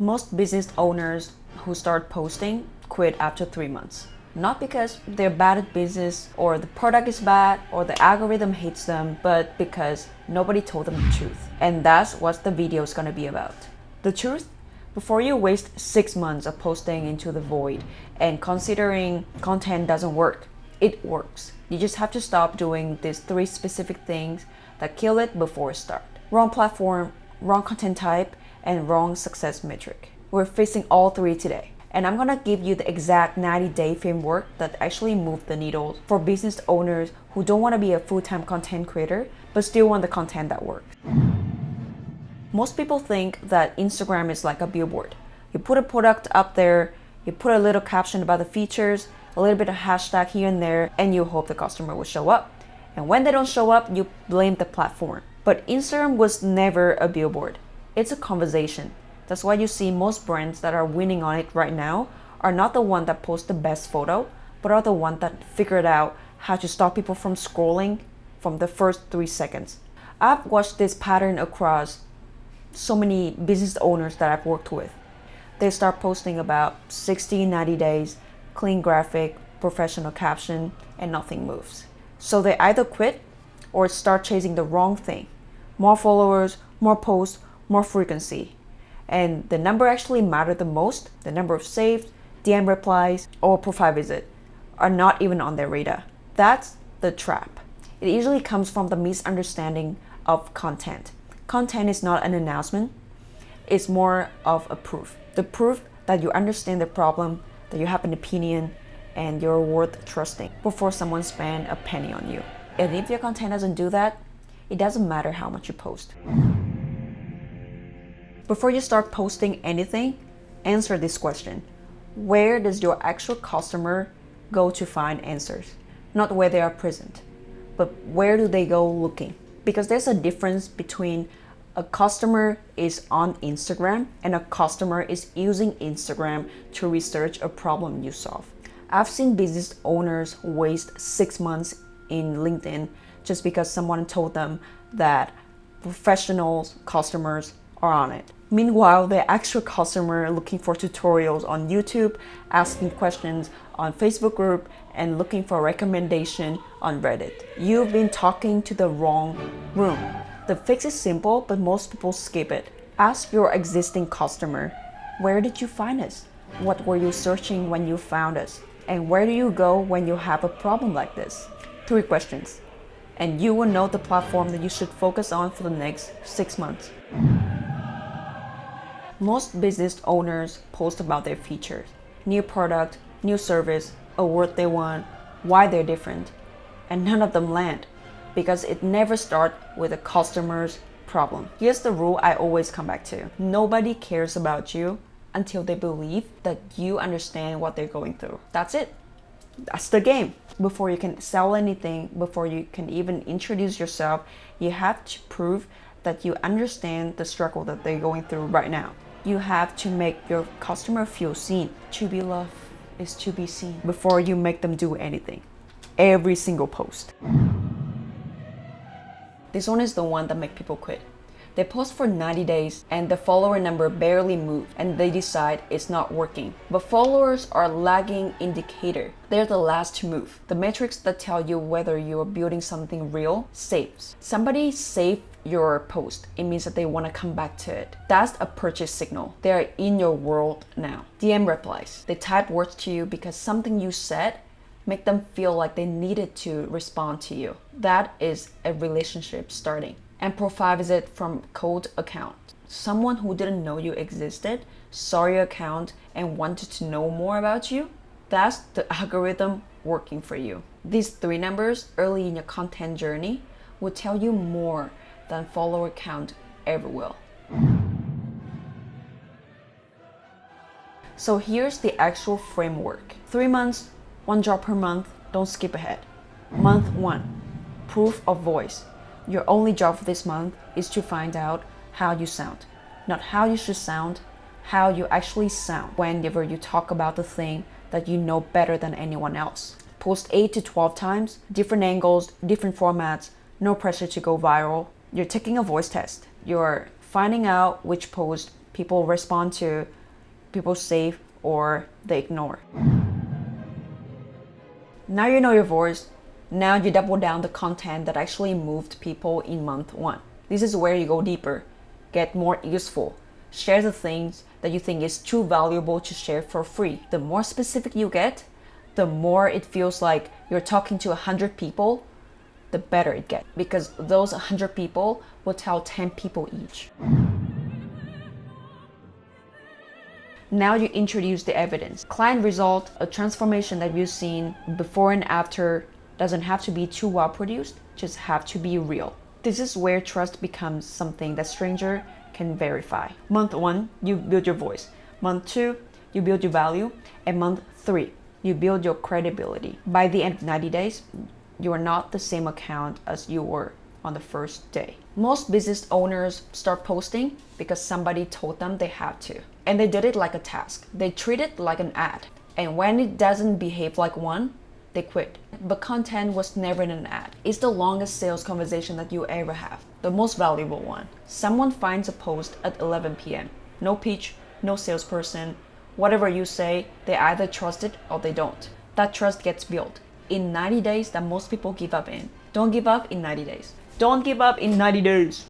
Most business owners who start posting quit after 3 months. Not because they're bad at business or the product is bad or the algorithm hates them, but because nobody told them the truth. And that's what the video is gonna be about. The truth? Before you waste 6 months of posting into the void and considering content doesn't work, it works. You just have to stop doing these 3 specific things that kill it before it starts. Wrong platform, wrong content type, and wrong success metric. We're facing all 3 today. And I'm gonna give you the exact 90-day framework that actually moved the needle for business owners who don't wanna be a full-time content creator, but still want the content that works. Most people think that Instagram is like a billboard. You put a product up there, you put a little caption about the features, a little bit of hashtag here and there, and you hope the customer will show up. And when they don't show up, you blame the platform. But Instagram was never a billboard. It's a conversation. That's why you see most brands that are winning on it right now are not the one that post the best photo, but are the one that figured out how to stop people from scrolling from the first 3 seconds. I've watched this pattern across so many business owners that I've worked with. They start posting about 60, 90 days, clean graphic, professional caption, and nothing moves. So they either quit or start chasing the wrong thing. More followers, more posts, more frequency. And the number actually matter the most, the number of saved, DM replies, or profile visit are not even on their radar. That's the trap. It usually comes from the misunderstanding of content. Content is not an announcement, it's more of a proof. The proof that you understand the problem, that you have an opinion, and you're worth trusting before someone spends a penny on you. And if your content doesn't do that, it doesn't matter how much you post. Before you start posting anything, answer this question. Where does your actual customer go to find answers? Not where they are present, but where do they go looking? Because there's a difference between a customer is on Instagram and a customer is using Instagram to research a problem you solve. I've seen business owners waste 6 months in LinkedIn just because someone told them that professionals, customers are on it. Meanwhile, the actual customer looking for tutorials on YouTube, asking questions on Facebook group, and looking for recommendation on Reddit. You've been talking to the wrong room. The fix is simple, but most people skip it. Ask your existing customer, where did you find us? What were you searching when you found us? And where do you go when you have a problem like this? 3 questions. And you will know the platform that you should focus on for the next 6 months. Most business owners post about their features, new product, new service, a word they want, why they're different, and none of them land because it never starts with a customer's problem. Here's the rule I always come back to. Nobody cares about you until they believe that you understand what they're going through. That's it. That's the game. Before you can sell anything, before you can even introduce yourself, you have to prove that you understand the struggle that they're going through right now. You have to make your customer feel seen. To be loved is to be seen before you make them do anything. Every single post. This one is the one that makes people quit. They post for 90 days and the follower number barely moved and they decide it's not working. But followers are lagging indicator. They're the last to move. The metrics that tell you whether you're building something real saves. Somebody saved your post. It means that they want to come back to it. That's a purchase signal. They're in your world now. DM replies. They type words to you because something you said make them feel like they needed to respond to you. That is a relationship starting. And profile visit from cold account. Someone who didn't know you existed, saw your account and wanted to know more about you. That's the algorithm working for you. These 3 numbers early in your content journey will tell you more than follower count ever will. So here's the actual framework. 3 months, 1 job per month, don't skip ahead. Month 1, proof of voice. Your only job for this month is to find out how you sound. Not how you should sound, how you actually sound whenever you talk about the thing that you know better than anyone else. Post 8 to 12 times, different angles, different formats, no pressure to go viral. You're taking a voice test. You're finding out which post people respond to, people save, or they ignore. Now you know your voice. Now you double down the content that actually moved people in month 1. This is where you go deeper, get more useful, share the things that you think is too valuable to share for free. The more specific you get, the more it feels like you're talking to 100 people, the better it gets, because those 100 people will tell 10 people each. Now you introduce the evidence. Client result, a transformation that you've seen before and after, doesn't have to be too well produced, just have to be real. This is where trust becomes something that stranger can verify. Month 1, you build your voice. Month 2, you build your value. And month 3, you build your credibility. By the end of 90 days, you are not the same account as you were on the first day. Most business owners start posting because somebody told them they had to. And they did it like a task. They treat it like an ad. And when it doesn't behave like one, they quit. But content was never an ad. It's the longest sales conversation that you ever have. The most valuable one. Someone finds a post at 11 p.m. No pitch, no salesperson. Whatever you say, they either trust it or they don't. That trust gets built in 90 days that most people give up in. Don't give up in 90 days. Don't give up in 90 days.